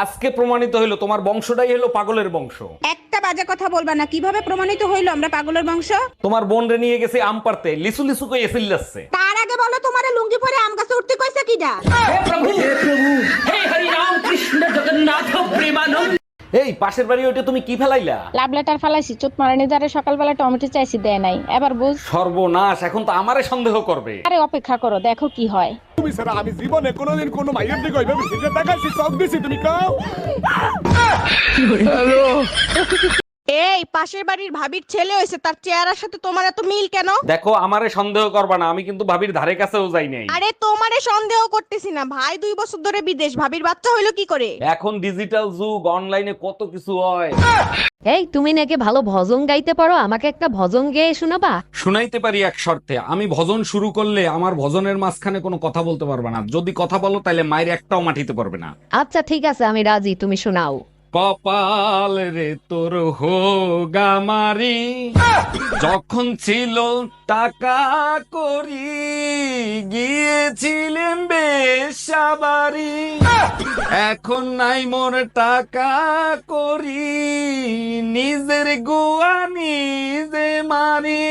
আজকে প্রমাণিত হইলো তোমার বংশটাই হলো পাগলের বংশ। একটা বাজে কথা বলবা না। কিভাবে প্রমাণিত হইলো আমরা পাগলের বংশ? তোমার বোন রে নিয়ে গেছে আম পারতে, লিসু লিসু কই এসিল যাচ্ছে। তার আগে বলো তোমারে লুঙ্গি পরে আম গাছে উঠতে কইছে কিডা? এই পাশের বাড়ি ওইটা তুমি কি ফেলাইলা? লাভ লেটার ফালাইছি, চোট মারানি দ্বারে সকালবেলা টমেটো চাইছি, দেয় নাই। এবার বুঝ। সর্বনাশ, এখন তো আমারে সন্দেহ করবে। আরে অপেক্ষা করো, দেখো কি হয়। তুমি ছাড়া আমি জীবনে কোনোদিন কোনো মাইয়ের দিকে ওইভাবে ফিরে তাকাইছি, চোখ দিছি, তুমি কাও। এই পাশের বাড়ির ভাবির ছেলে হইছে, তার চেহারার সাথে তোমার এত মিল কেন? দেখো আমারে সন্দেহ করবা না, আমি কিন্তু ভাবির ধারে কাছেও যাই নাই। আরে তোমারে সন্দেহ করতেছি না, ভাই 2 বছর ধরে বিদেশ, ভাবির বাচ্চা হইলো কি করে? এখন ডিজিটাল যুগ, অনলাইনে কত কিছু হয়। এই তুমি নাকি ভালো ভজন গাইতে পারো, আমাকে একটা ভজন গেয়ে শোনাবা? শুনাইতে পারি এক শর্তে, আমি ভজন শুরু করলে আমার ভজনের মাঝখানে কোনো কথা বলতে পারবে না। যদি কথা বলো তাহলে মায়ের একটাও মাটিতে পারবে না। আচ্ছা ঠিক আছে, আমি রাজি, তুমি শোনাও। কপাল রে তোর হোগামারি, যখন ছিল টাকা করি গিয়েছিলেন বেশাবারি, এখন নাই মোর টাকা করি নিজের গোয়া নিজে মারি।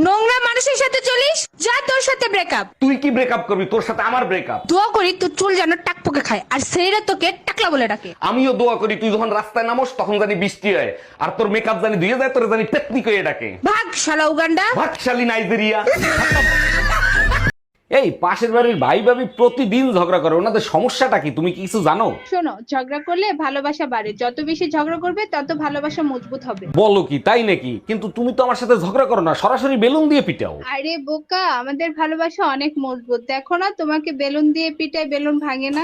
নোংরা মানুষের সাথে চলিস, যা তোর সাথে ব্রেকআপ। তুই কি ব্রেকআপ করবি? তোর সাথে আমার ব্রেকআপ। দোয়া করি তোর চুল যেন টাকপোকে খায়, আর সেইরা তোকে টাকলা বলে ডাকে। আমিও দোয়া করি তুই যখন রাস্তায় নামোস তখন জানি বৃষ্টি হয়, আর তোর মেকআপ জানি ধুয়ে যায়, তোর জানি পেতনি কয়ে ডাকে। ভাগ শালা উগান্ডা। ভাগশালী নাইজেরিয়া। এই পাশের বাড়ির ভাই ভাবি প্রতিদিন ঝগড়া করে, ওনাদের সমস্যাটা কি তুমি কি কিছু জানো? শোনো, ঝগড়া করলে ভালোবাসা বাড়ে, যত বেশি ঝগড়া করবে তত ভালোবাসা মজবুত হবে। বলো কি, তাই নাকি? কিন্তু তুমি তো আমার সাথে ঝগড়া করো না, সরাসরি বেলুন দিয়ে পিটাও। আরে বোকা, আমাদের ভালোবাসা অনেক মজবুত। দেখো না, তোমাকে বেলুন দিয়ে পিটায় বেলুন ভাঙে না।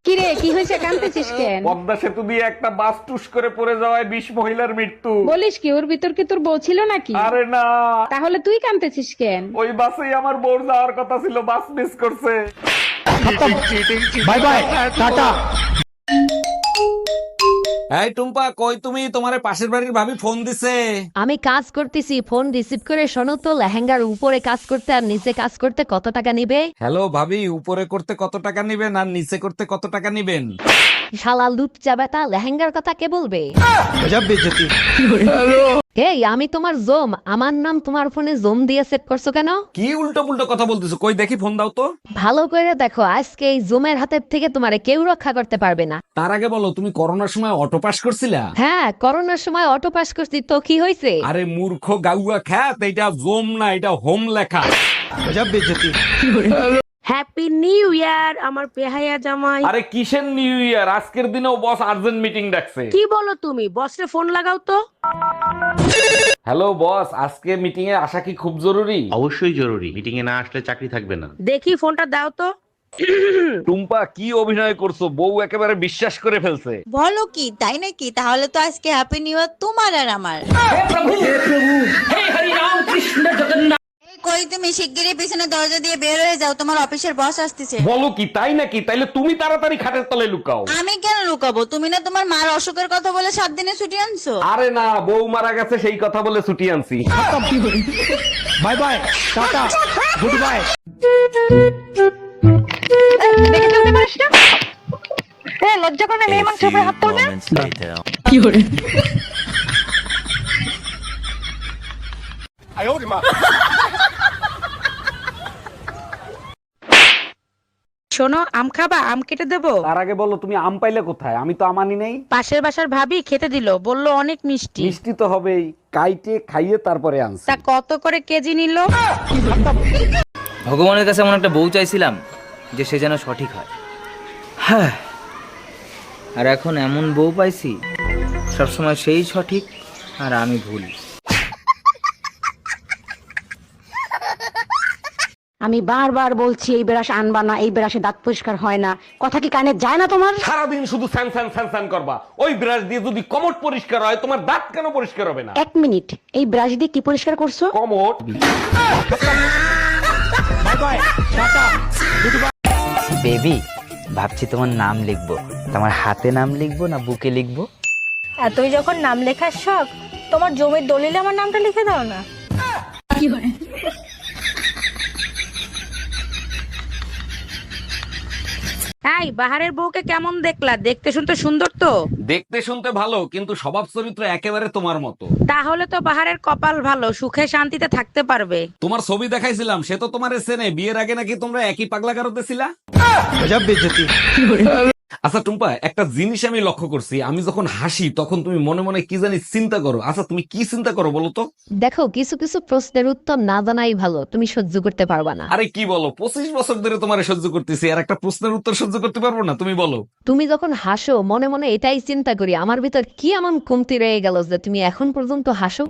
কি রে, কি হয়েছে, কাঁদতেছিস কেন? পদ্মা সেতু দিয়ে একটা বাস টুস করে পড়ে যাওয়ায় 20 মহিলার মৃত্যু। বলিস কি, ওর ভিতর কি তোর বউ ছিল নাকি? আরে না, তাহলে তুই কাঁদতেছিস কেন? ওই বাসেই আমার বোর যাওয়ার কথা ছিল, বাস মিস করছে। Bye bye, tata. এই টুম্পা, কই তুমি? তোমারে পাশের বাড়ির ভাবি ফোন দিছে। আমি কাজ করতেছি, ফোন রিসিভ করে শোনো তো, লেহেঙ্গার উপরে কাজ করতে আর নিচে কাজ করতে কত টাকা নিবে? হ্যালো ভাবি, উপরে করতে কত টাকা নিবেন আর নিচে করতে কত টাকা নিবেন? শালা লুচ্চা বেটা, লেহেঙ্গার কথা কে বলবে? এই আমি তোমার জোম, আমার নাম তোমার ফোনে জোম দিয়ে সেট করছো কেন? কি উল্টো পুল্টো কথা বলতেছো? কই দেখি, ফোন দাও তো। ভালো করে দেখো, আজকে এই জোমের হাতের থেকে তোমারে কেউ রক্ষা করতে পারবে না। তার আগে বলো, তুমি করোনার সময় অটো পাস করছিলা? হ্যাঁ, করোনার সময় অটো পাস করছি, তো কি হয়েছে? আরে মূর্খ গাউয়া খ্যাত, এটা জোম না, এটা হোম লেখা। হ্যাপি নিউ ইয়ার আমার পেহাইয়া জামাই। আরে কিসের নিউ ইয়ার? আজকের দিনেও বস আর্জেন্ট মিটিং ডাকছে। কি বলো তুমি? বসরে ফোন লাগাও তো। হ্যালো বস, আজকে মিটিং এ আসা কি খুব জরুরি? অবশ্যই জরুরি, মিটিং এ না আসলে চাকরি থাকবে না। দেখি ফোনটা দাও তো। টুম্পা কি অভিনয় করছো? বউ একেবারে বিশ্বাস করে ফেলছে। বলো কি, তাই নাকি? তাহলে তো আজকে হ্যাপি নিউ ইয়ার তোমার আর আমার। এই কই তুমি? শিগগিরই পিছনে দরজা দিয়ে বের হয়ে যাও, তোমার অফিসের বস আসতেছে। বলো কি, তাই নাকি? তাইলে তুমি তাড়াতাড়ি খাটের তলে লুকাও। আমি কেন লুকাবো? তুমি না তোমার মার অসুখের কথা বলে 7 দিনে ছুটি আনছো। আরে না, বউ মারা গেছে সেই কথা বলে ছুটি আনছি। Bye bye, tata, good bye. লজ্জা করে মেয়ে মানুষ উপরে হাত তুলবে? আয় ওরে মা। শোনো, আম খাবা? আম কেটে দেবো? তার আগে বলো, তুমি আম পাইলে কোথায়? আমি তো আমানি নেই। পাশের বাসার ভাবি খেতে দিল, বললো অনেক মিষ্টি। মিষ্টি তো হবেই, কাইটে খাইয়ে তারপরে আনছি। তা কত করে কেজি নিল? ভগবানের কাছে এমন একটা বউ চাইছিলাম যে সে যেন সঠিক হয়। হ্যাঁ, আর এখন এমন বউ পাইছি সবসময় সেই সঠিক আর আমি ভুল। আমি বারবার বলছি এই ব্রাশ আনবা না, এই ব্রাশে দাঁত পরিষ্কার হয় না, কথা কি কানে যায় না তোমার? সারাদিন শুধু স্যান স্যান স্যান স্যান করবা। ওই ব্রাশ দিয়ে যদি কমট পরিষ্কার হয়, তোমার দাঁত কেন পরিষ্কার হবে না? 1 মিনিট, এই ব্রাশ দিয়ে কি পরিষ্কার করছো? Commode. Bye bye, tata, good bye. Baby, ভাবছি তোমার নাম লিখবো। তোমার হাতে নাম লিখবো না বুকে লিখবো? এতই যখন নাম লেখার শখ, তোমার জমির দলিলে আমার নামটা লিখে দাও না। এই বাহারের বউকে কেমন দেখলা? দেখতে শুনতে সুন্দর তো? দেখতে শুনতে ভালো, কিন্তু স্বভাব চরিত্র একেবারে তোমার মতো। তাহলে তো বাহারের কপাল ভালো, সুখে শান্তিতে থাকতে পারবে। তোমার ছবি দেখাইছিলাম, সে তো তোমার চেনে। বিয়ের আগে নাকি তোমরা একই পাগলা গারোতে ছিলা। আচ্ছা টুম্পা, একটা জিনিস আমি লক্ষ্য করছি, আমি যখন হাসি তখন তুমি মনে মনে কি জানি চিন্তা করো। আচ্ছা তুমি কি চিন্তা করো বলো তো? দেখো, কিছু কিছু প্রশ্নের উত্তর না জানাই ভালো, তুমি সহ্য করতে পারবা না। আরে কি বলো, 25 বছর ধরে তোমারে সহ্য করতেছি, আর একটা প্রশ্নের উত্তর সহ্য করতে পারবো না? তুমি বলো। তুমি যখন হাসো মনে মনে এটাই চিন্তা করি, আমার ভিতর কি এমন কমতি রয়ে গেল যে তুমি এখন পর্যন্ত হাসো।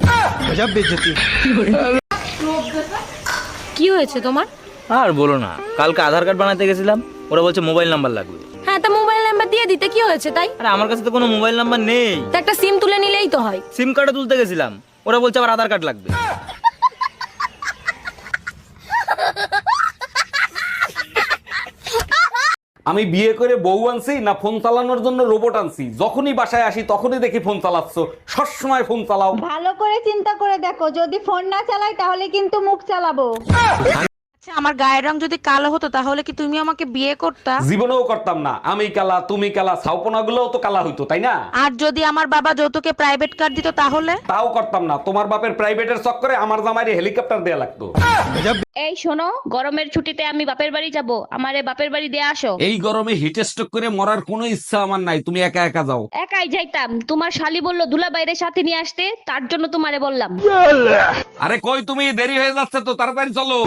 কি হয়েছে তোমার? আর বলো না, কালকে আধার কার্ড বানাতে গেছিলাম, ওরা বলছে মোবাইল নাম্বার লাগবে। হ্যাঁ, তা মোবাইল নাম্বার দিয়ে দিতে কি হয়েছে তাই? আরে আমার কাছে তো কোনো মোবাইল নাম্বার নেই। তা একটা সিম তুলে নিলেই তো হয়। সিম কার্ডও তুলতে গেছিলাম, ওরা বলছে আবার আধার কার্ড লাগবে। আমি বিয়ে করে বউ আনছি না ফোন চালানোর জন্য রোবট আনছি? যখনই বাসায় আসি তখনই দেখি ফোন চালাচ্ছ, সবসময় ফোন চালাও। ভালো করে চিন্তা করে দেখো, যদি ফোন না চালাই তাহলে কিন্তু মুখ চালাবো। আচ্ছা, আমার গায়ের রং যদি কালো হতো তাহলে কি তুমি আমাকে বিয়ে করতা? জীবনেও করতাম না। আমি কালা, তুমি কালা, ছাউপনা গুলোও তো কালা হইতো, তাই না? আর যদি আমার বাবা যৌতুকে প্রাইভেট কার দিত তাহলে? তাও করতাম না। তোমার বাপের প্রাইভেটের চক্করে আমার জামাইরে হেলিকপ্টার দেয়া লাগতো। এই শোনো, গরমের ছুটিতে আমি বাপের বাড়ি যাব, আমারে বাপের বাড়ি দিয়ে আসো। এই গরমে হিট স্ট্রোক করে মরার কোনো ইচ্ছা আমার নাই, তুমি একা একা যাও। একাই যাইতাম, তোমার শালি বললো দুলা বাইরে সাথে নিয়ে আসতে, তার জন্য তোমারে বললাম। আরে কই তুমি, দেরি হয়ে যাচ্ছে তো, তাড়াতাড়ি চলো।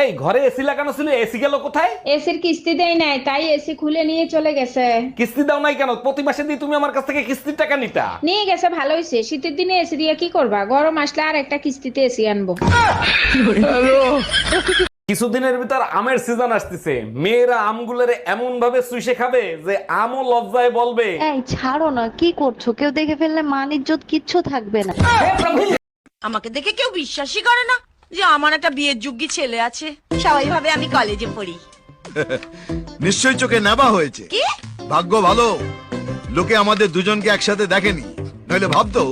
এই ঘরে এসি লাগানো ছিল, এসি গেল কোথায়? এসির কিস্তি দেয় নাই, তাই এসি খুলে নিয়ে চলে গেছে। কিস্তি দাও নাই কেন? প্রতি মাসে দিয়ে তুমি আমার কাছ থেকে কিস্তির টাকা নিতা। নিয়ে গেছে, ভালো হয়েছে। শীতের দিনে এসি দিয়ে কি করবা? গরম আসলে আর একটা কিস্তিতে এসি আনবো। কিছুদিনের ভিতর আমের সিজন আসতেছে, মেয়েরা আমগুলোরে এমন ভাবে চুষে খাবে যে আমও লজ্জায় বলবে। এই ছাড়ো না, কি করছো? কেউ দেখে ফেললে মান ইজ্জত কিচ্ছু থাকবে না। আমাকে দেখে কেউ বিশ্বাসই করে না যে আমার একটা বিয়ের যোগ্য ছেলে আছে। সবাই ভাবে আমি কলেজে পড়ি। নিশ্চয়ই চোখে নেবা হয়েছে। ভাগ্য ভালো, লোকে আমাদের দুজনকে একসাথে দেখেনি, নইলে ভাবতো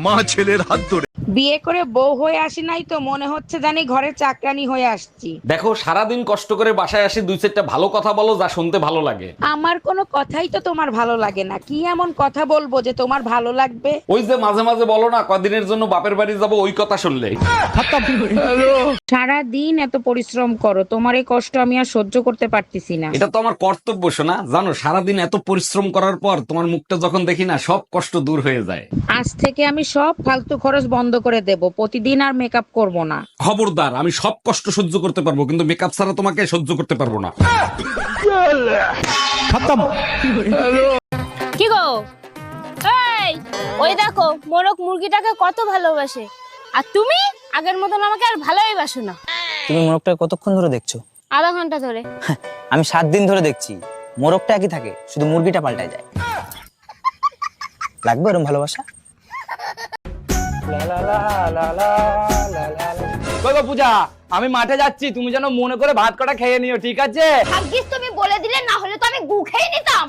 মা ছেলের হাত ধরে। বিয়ে করে বউ হয়ে আসি নাই তো, মনে হচ্ছে জানি ঘরে চাকরানি হয়ে আসছি। দেখো, সারাদিন কষ্ট করে বাসায় আসি, দুই চারটা ভালো কথা বলো যা শুনতে ভালো লাগে। আমার কোনো কথাই তো তোমার ভালো লাগে না। কি এমন কথা বলবো যে তোমার ভালো লাগবে? ওই যে মাঝে মাঝে বলো না কদিনের জন্য বাপের বাড়ি যাব, ওই কথা শুনলে। সারা দিন এত পরিশ্রম করো, তোমার এই কষ্ট আমি আর সহ্য করতে পারতেছি না। এটা তো আমার কর্তব্য শোনা। জানো, সারাদিন এত পরিশ্রম করার পর তোমার মুখটা যখন দেখি না, সব কষ্ট দূর হয়ে যায়। আজ থেকে আমি সব ফালতু খরচ বন্ধ করে দেব, প্রতিদিন আর মেকআপ করব না। খবরদার, আমি সব কষ্ট সহ্য করতে পারবো, কিন্তু মেকআপ ছাড়া তোমাকে সহ্য করতে পারবো না। কি গো, এই ওই দেখো মোরক মুরগিটাকে কত ভালোবাসে, আর তুমি আগের মতন আমাকে আর ভালোই বাসো না। তুমি মোরগটা কতক্ষণ ধরে দেখছো? আধা ঘন্টা ধরে। আমি 7 দিন ধরে দেখছি, মোরগটা একই থাকে, শুধু মুরগিটা পাল্টায় যায়। লাগবে এরকম ভালোবাসা? পূজা, আমি মাঠে যাচ্ছি, তুমি যেন মনে করে ভাত কটা খেয়ে নিও, ঠিক আছে? ভাগ্যিস তুমি বলে দিলে, না হলে তো আমি গু খেয়ে নিতাম।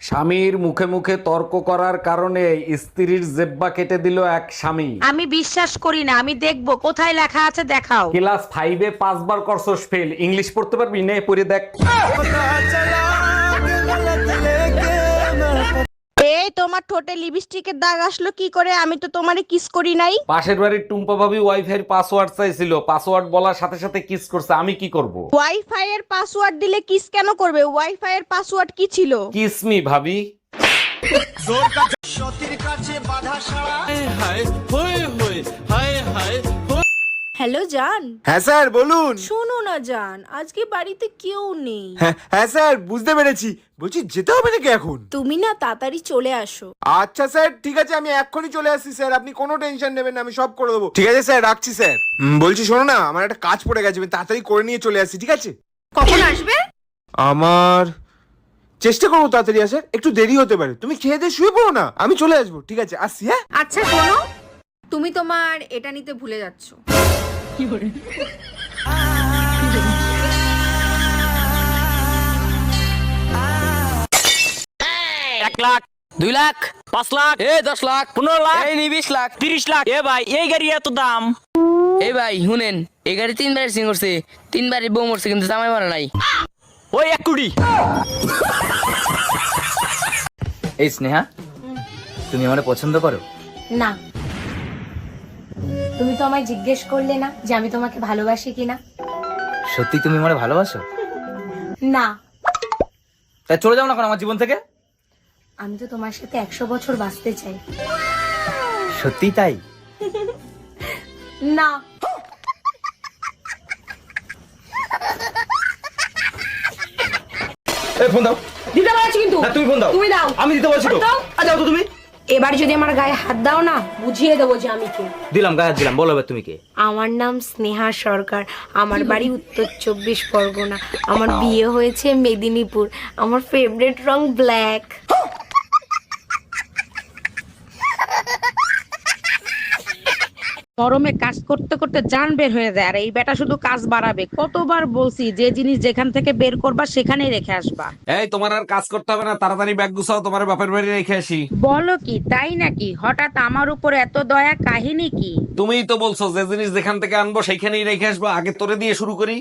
স্বামীর মুখে মুখে তর্ক করার কারণে স্ত্রীর জেব্বা কেটে দিল এক স্বামী। আমি বিশ্বাস করি না, আমি দেখবো কোথায় লেখা আছে, দেখাও। ক্লাস 5-এ 5 বার করছস ফেল, ইংলিশ পড়তে পারবি? নে পড়ে দেখ। এই তোমার ঠোঁটে লিপস্টিকের দাগ আসলো কি করে? আমি তো তোমারে কিস করি নাই। পাশের বাড়ির টুম্পা ভাবি ওয়াইফাই পাসওয়ার্ড চাইছিল, পাসওয়ার্ড বলার সাথে সাথে কিস করছে, আমি কি করব? ওয়াইফাই এর পাসওয়ার্ড দিলে কিস কেন করবে? ওয়াইফাই এর পাসওয়ার্ড কি ছিল? কিস মি ভাবি। হ্যালো জান। হ্যাঁ স্যার বলুন। শোনো না জান, আজকে বাড়িতে কেউ নেই। হ্যাঁ স্যার বুঝতে পেরেছি, বলছি যেতে হবে নাকি এখন? তুমি না তাড়াতাড়ি চলে আসো। আচ্ছা স্যার ঠিক আছে, আমি এক্ষুনি চলে আসছি স্যার, আপনি কোনো টেনশন নেবেন না, আমি সব করে দেবো। ঠিক আছে স্যার, রাখছি স্যার। বলছি শোনো না, আমার একটা কাজ পড়ে গেছে, আমি তাড়াতাড়ি করে নিয়ে চলে আসছি, ঠিক আছে? কখন আসবে? আমার চেষ্টা করবো তাড়াতাড়ি আসার, একটু দেরি হতে পারে, তুমি খেয়ে দিয়ে শুয়ে পড়ো না, আমি চলে আসবো, ঠিক আছে? আসছি। হ্যাঁ আচ্ছা শোনো, তুমি তোমার এটা নিতে ভুলে যাচ্ছো। কি করে? 1 লাখ, 2 লাখ, 5 লাখ, 10 লাখ, 15 লাখ, 20 লাখ, 30 লাখ। এ ভাই, এই গাড়ি এত দাম? এই ভাই শুনেন, এই গাড়ি 3বার অ্যাক্সিডেন্ট করছে, 3বারই বউ মরছে, কিন্তু জামাই মারা নাই। ওই 1 কোটি। এই স্নেহা, তুমি আমারে পছন্দ করো? না, তুমি তো আমায় জিজ্ঞেস করলে না যে আমি তোমাকে ভালোবাসি কিনা। সত্যি তুমি আমারে ভালোবাসো? না, তাই চলে যাও না এখন আমার জীবন থেকে। আমি তো তোমার সাথে 100 বছর বাঁচতে চাই। সত্যি তাই? না, এই ফোন দাও। দিতে পারছি কিন্তু না তুমি ফোন দাও। তুমি দাও। আমি দিতে বলছি তো। দাও। যাও তো তুমি। এবার যদি আমার গায়ে হাত দাও না, বুঝিয়ে দেবো যে আমি কে। দিলাম, গায়ে হাত দিলাম, বলো এবার তুমি কে? আমার নাম স্নেহা সরকার, আমার বাড়ি উত্তর 24 পরগনা, আমার বিয়ে হয়েছে মেদিনীপুর, আমার ফেভারিট রং ব্ল্যাক। গরমে কাজ করতে করতে জান বের হয়ে যায়, আর এই বেটা শুধু কাজ বাড়াবে। কতবার বলছি যে জিনিস যেখান থেকে বের করবা সেখানেই রেখে আসবা। এই তোমার আর কাজ করতে হবে না, তাড়াতাড়ি ব্যাগ গুছাও, তোমার বাপের বাড়ি রেখে আসি। বলো কি, তাই নাকি? হঠাৎ আমার উপর এত দয়া, কাহিনী কি? তুমিই তো বলছো যে জিনিস যেখান থেকে আনবো সেইখানেই রেখে আসবো, আগে তোরে দিয়ে শুরু করি।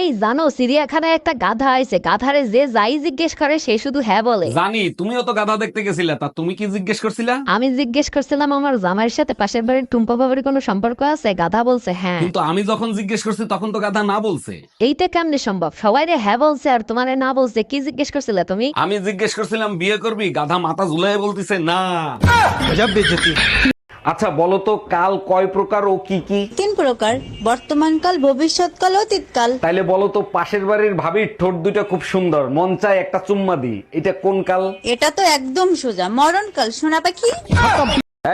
এই জানো, চিড়িয়াখানায় একটা গাধা আছে, গাধারে যে যাই জিজ্ঞেস করে সে শুধু হ্যাঁ বলে। জানি, তুমিও তো গাধা দেখতে গেছিলা, তা তুমি কি জিজ্ঞেস করছিলা? আমি জিজ্ঞেস করছিলাম আমার জামাইয়ের সাথে পাশের বাড়ির টুম্পা বাবার কোনো সম্পর্ক আছে, গাধা বলছে হ্যাঁ। কিন্তু আমি যখন জিজ্ঞেস করছি তখন তো গাধা না বলছে। এইটা কেমনে সম্ভব? সবাই রে হ্যাঁ বলছে আর তোমারে না বলছে। কি জিজ্ঞেস করছিলে তুমি? আমি জিজ্ঞেস করছিলাম বিয়ে করবি, গাধা মাথা ঝুলাই বলতিছে না। আচ্ছা বলো তো, কাল কয় প্রকার ও কি কি? 3 প্রকার, বর্তমানকাল, ভবিষ্যৎকাল, অতীতকাল। তাইলে বলো তো, পাশের বাড়ির ভাবির ঠোঁট দুটো খুব সুন্দর, মন চায় একটা চুম্মা দি, এটা কোন কাল? এটা তো একদম সোজা, মরণকাল। সোনা পাখি,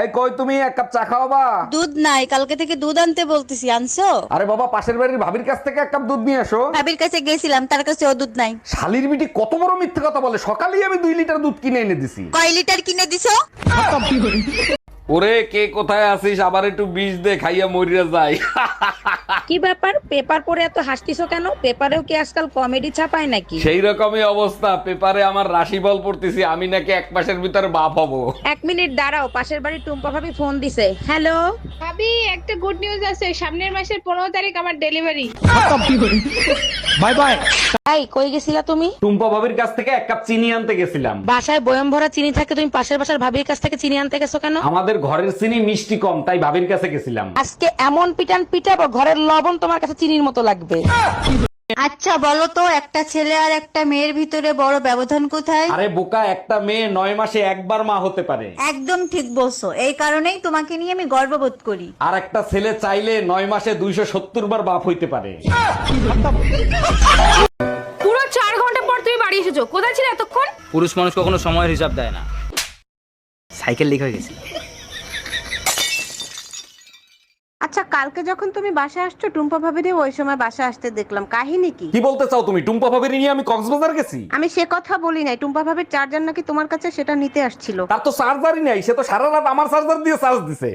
এই কই তুমি, এক কাপ চা খাওয়াবা? দুধ নাই, কালকে থেকে দুধ আনতে বলতেছি, আনছো? আরে বাবা, পাশের বাড়ির ভাবির কাছ থেকে এক কাপ দুধ নিয়ে আসো। ভাবির কাছে গেছিলাম, তার কাছে ও দুধ নাই। শালির বিটি কত বড় মিথ্যে কথা বলে, সকালেই আমি 2 লিটার দুধ কিনে এনে দিছি। কয় লিটার কিনে দিছো? ওরে কে কোথায় আছিস, আবার একটু বিষ দে, খাইয়া মরিয়া যায়। কি ব্যাপার, পেপার পড়ে এত হাসতিছো কেন? পেপারেও কি আজকাল কমেডি ছাপায় নাকি? সেই রকমই অবস্থা, পেপারে আমার রাশিফল পড়তেছি, আমি নাকি 1 মাসের ভিতরে বাপ হব। 1 মিনিট দাঁড়াও, পাশের বাড়ির টুম্পা ভাবি ফোন দিছে। হ্যালো ভাবি, একটা গুড নিউজ আছে, সামনের মাসের 15 তারিখ আমার ডেলিভারি। Bye bye. এই কই গেছিলা তুমি? টুম্পা ভাবির কাছ থেকে 1 কাপ চিনি আনতে গেছিলাম। বাসায় বয়ম ভরা চিনি থাকে, তুমি পাশের বাসার ভাবির কাছ থেকে চিনি আনতে গেছো কেন? আমাদের ঘরের চিনি মিষ্টি কম, তাই ভাবির কাছে গেছিলাম। আজকে এমন পিটান পিটাবো, ঘরের লবণ তোমার কাছে চিনির মতো লাগবে। আচ্ছা বলো তো, একটা ছেলে আর একটা মেয়ের ভিতরে বড় ব্যবধান কোথায়? আরে বোকা, একটা মেয়ে 9 মাসে একবার মা হতে পারে। একদম ঠিক বলছো, এই কারণেই তোমাকে নিয়ে আমি গর্ববোধ করি। আর একটা ছেলে চাইলে 9 মাসে 270 বার বাপ হইতে পারে। পুরো 4 ঘন্টা পর তুমি বাড়ি এসেছো, কোথায় ছিলে এতক্ষণ? পুরুষ মানুষ কখনো সময়ের হিসাব দেয় না। সাইকেল লিক হয়ে গেছে। আচ্ছা, কালকে যখন তুমি বাসায় আসছো, টুম্পা ভাবিরে ওই সময় বাসায় আসতে দেখলাম, কাহিনী কি? কি বলতে চাও তুমি? টুম্পা ভাবির নিয়ে আমি কক্সবাজার গেছি? আমি সে কথা বলি নাই, টুম্পা ভাবির চার্জার নাকি তোমার কাছে, সেটা নিতে আসছিল। তার তো চার্জারই নাই, সে তো সারা রাত আমার চার্জার দিয়ে চার্জ দিছে।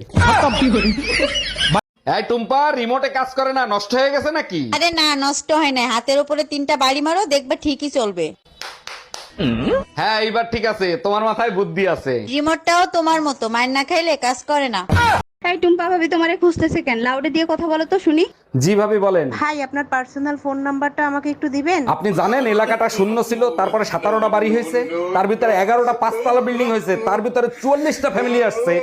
এই টুম্পা, রিমোটে কাজ করে না, নষ্ট হয়ে গেছে নাকি? আরে না, নষ্ট হয় না, হাতের উপরে 3টা বাড়ি মারো, দেখবে ঠিকই চলবে। হ্যাঁ এইবার ঠিক আছে, তোমার মাথায় বুদ্ধি আছে। রিমোটটাও তোমার মতো, মার না খাইলে কাজ করে না। তাই টুম্পা ভাবি তোমারে খুঁজতেছে কেন? লাউডে দিয়ে কথা বলো তো শুনি। জি ভাবি বলেন। ভাই, আপনার পার্সোনাল ফোন নাম্বারটা আমাকে একটু দিবেন? আপনি জানেন এলাকাটা শূন্য ছিল, তারপরে 17টা বাড়ি হয়েছে, তার ভিতরে 11টা 5তলা বিল্ডিং হয়েছে, তার ভিতরে 44টা ফ্যামিলি আসছে,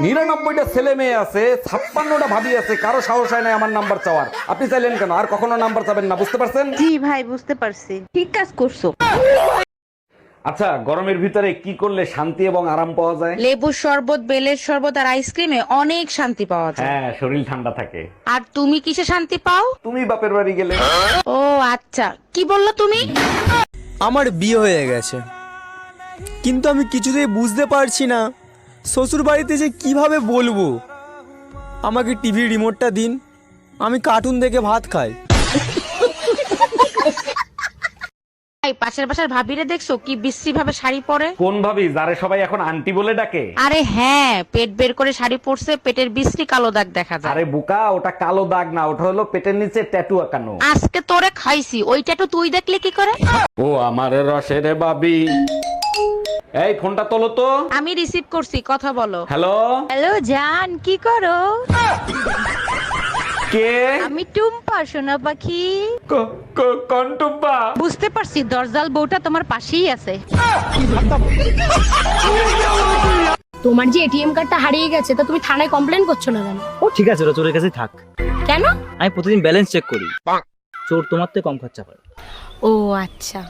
99টা ছেলে মেয়ে আছে, 56টা ভাবি আছে, কারো সাহস হয় না আমার নাম্বার চাওয়ার। আপনি চাইলেন কেন? আর কখনো নাম্বার চাবেন না, বুঝতে পারছেন? জি ভাই, বুঝতে পারছি, ঠিক কাজ করছো। আচ্ছা, গরমের ভিতরে কি করলে শান্তি এবং আরাম পাওয়া যায়? লেবুর শরবত, বেলের শরবত আর আইসক্রিমে অনেক শান্তি পাওয়া যায়। হ্যাঁ, শরীর ঠান্ডা থাকে। আর তুমি কিসে শান্তি পাও? তুমি বাপের বাড়ি গেলে। ও আচ্ছা, কি বললো তুমি? আমার বিয়ে হয়ে গেছে, কিন্তু আমি কিছুতেই বুঝতে পারছি না শ্বশুর বাড়িতে যে কিভাবে বলবো আমাকে টিভির রিমোটটা দিন, আমি কার্টুন দেখে ভাত খাই। পাশের বাসার ভাবিরে দেখছো কি বিশ্রী ভাবে শাড়ি পরে? কোন ভাবি, যারে সবাই এখন আন্টি বলে ডাকে? আরে হ্যাঁ, পেট বের করে শাড়ি পরছে, পেটের বিশ্রী কালো দাগ দেখা যায়। আরে বোকা, ওটা কালো দাগ না, ওটা হলো পেটের নিচে ট্যাটু আঁকানো। আজকে তোরে খাইছি, ওইটা তো তুই দেখলে কি করে? ও আমার রসের বাবি, এই ফোনটা তোলো তো। আমি রিসিভ করছি, কথা বলো। হ্যালো হ্যালো জান, কি করো? কে? আমি টুম্পা, সোনা পাখি। কোন টুম্পা? বুঝতে পারছি, দরজাল বউটা তোমার পাশেই আছে। তোমার যে এটিএম কার্ডটা হারিয়ে গেছে, তা তুমি থানায় কমপ্লেন করছো না কেন? ও ঠিক আছে, ওরা চোরের কাছে থাক। কেন? আমি প্রতিদিন ব্যালেন্স চেক করি, চোর তোমার থেকে কম খরচা করে। ও আচ্ছা।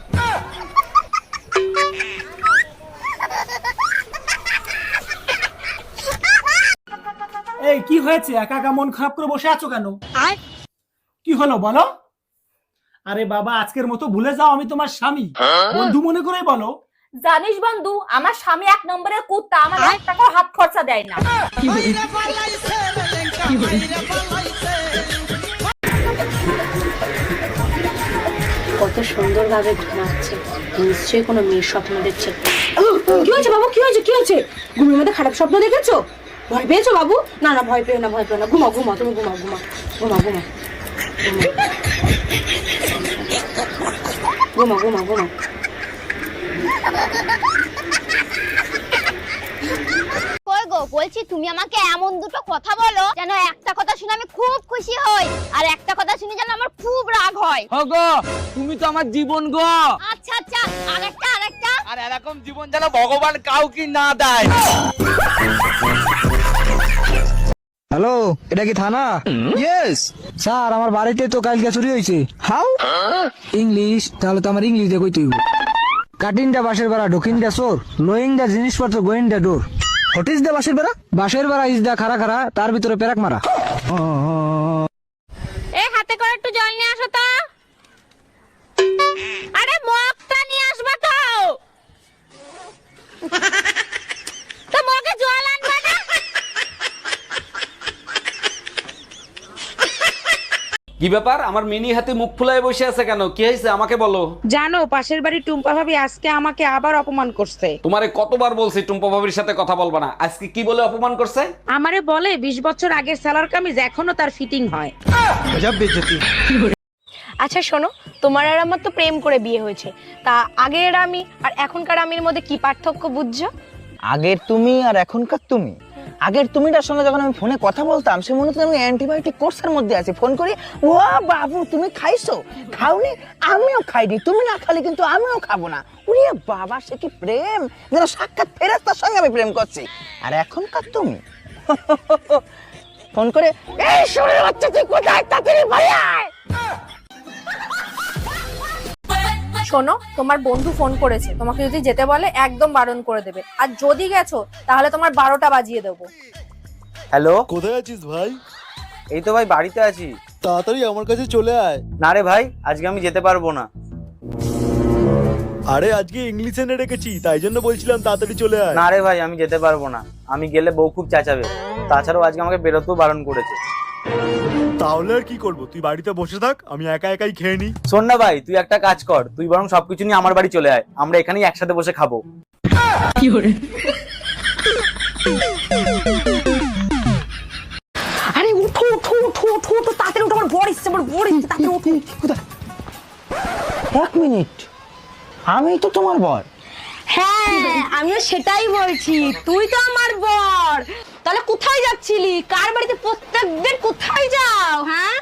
এই কি হয়েছে, একা একা মন খারাপ করে বসে আছো কেন? কি হলো বলো? আরে বাবা, আজকের মতো ভুলে যাও আমি তোমার স্বামী, বন্ধু মনে করেই বলো। জানিস বন্ধু, আমার স্বামী 1 নম্বরের কুত্তা, আমার 1 টাকাও হাত খরচা দেয় না। কত সুন্দর ভাবে ঘুমাচ্ছে, নিশ্চয়ই কোনো মেয়ের স্বপ্ন দেখছে। কি হয়েছে বাবু, কি হয়েছে, কি হয়েছে? ঘুমের মধ্যে খারাপ স্বপ্ন দেখেছো? ভয় পেয়েছো বাবু? না না, ভয় পেও না, ভয় পেও না, ঘুমাও ঘুমাও, তুমি ঘুমাও ঘুমাও ঘুমাও ঘুমাও ঘুমাও ঘুমাও ঘুমাও। কই গো, বলছি তুমি আমাকে এমন দুটো কথা বলো যেন একটা কথা শুনে আমি খুব খুশি হই, আর একটা কথা শুনে যেন আমার খুব রাগ হয়। গো, তুমি তো আমার জীবন গো। আচ্ছা আচ্ছা, আরেকটা আরেকটা। আর এরকম জীবন যেন ভগবান কাউকে না দেয়। হ্যালো, এটা কি থানা? ইয়েস স্যার, আমার বাড়িতে তো কালকে চুরি হয়েছে। হাউ? ইংলিশ? তাহলে তো আমার ইংলিশ দিয়ে কইতে হইব। কাটিং দা বাসের বেড়া, ঢুকিং দা চোর, লোয়িং দা জিনিসপত্র, going the door. What is the বাসের বেড়া? বাসের বেড়া ইজ দা খাড়া খাড়া, তার ভিতরে পেরাক মারা। এই হাতে করে একটু জল নিয়ে আসো তো। আরে মগটা নিয়ে আসবা তো। তো মগে জল আনবা না? কি ব্যাপার, আমার মিনি হাতে মুখ ফুলায় বসে আছে কেন? কি হয়েছে আমাকে বলো। জানো, পাশের বাড়ি টুম্পা ভাবি আজকে আমাকে আবার অপমান করছে। তোমারে কতবার বলছি টুম্পা ভাবির সাথে কথা বলবা না, আজকে কি বলে অপমান করছে? আমারে বলে 20 বছর আগের সালোয়ার কামিজ এখনো তার ফিটিং হয়। আচ্ছা শোনো, তোমার আর আমার তো প্রেম করে বিয়ে হয়েছে, তা আগের আমি আর এখনকার আমির মধ্যে কি পার্থক্য বুঝছো? আগের তুমি আর এখনকার তুমি। আগের তুমিটার সঙ্গে যখন আমি ফোনে কথা বলতাম, সে মনে হতো আমি অ্যান্টিবায়োটিক কোর্সের মধ্যে আছি। ফোন করি, ও বাবু তুমি খাইছো? খাওনি? আমিও খাইনি। তুমি না খালি কিন্তু আমিও খাবো না। ওরে বাবা, সে কি প্রেম, যেন সাক্ষাৎ ফেরেশতার সঙ্গে আমি প্রেম করছি। আর এখনকার তুমি ফোন করে, এই শরীর হচ্ছে তুই কোথায়, তাড়াতাড়ি বাড়ি আয়। শোনো, তোমার বন্ধু ফোন করেছে, তোমাকে যদি যেতে বলে একদম বারণ করে দেবে, আর যদি গেছো তাহলে তোমার 12টা বাজিয়ে দেবো। হ্যালো, কোথায় আছিস ভাই? এই তো ভাই বাড়িতে আছি। তাড়াতাড়ি আমার কাছে চলে আয়। না রে ভাই, আজকে আমি যেতে পারবো না। আরে আজকে ইংলিশ এনে রেখেছি, তাই জন্য বলছিলাম তাড়াতাড়ি চলে আয়। না রে ভাই, আমি যেতে পারবো না। আমি গেলে বউ খুব চেঁচাবে। তাছাড়াও আজকে আমাকে বেরোতেও বারণ করেছে। তাহলে আর কি করবো, তুই বাড়িতে বসে থাক, আমি একা একাই খেয়ে নি। শোন না ভাই, তুই একটা কাজ কর, তুই বরং সবকিছু নিয়ে আমার বাড়ি চলে আয়, আমরা এখানেই একসাথে বসে খাবো। আরে উঠো উঠো উঠো উঠো উঠো, তাড়াতাড়ি উঠো, আমার বর এসছে, আমার বর এসছে, তাড়াতাড়ি উঠো। কোথায়? 1 মিনিট, আমি তো তোমার বর। হ্যাঁ, আমিও সেটাই বলছি, তুই তো আমার বর। তাহলে কোথায় যাচ্ছিলি? কার বাড়িতে প্রত্যেকদিন কোথায় যাও? হ্যাঁ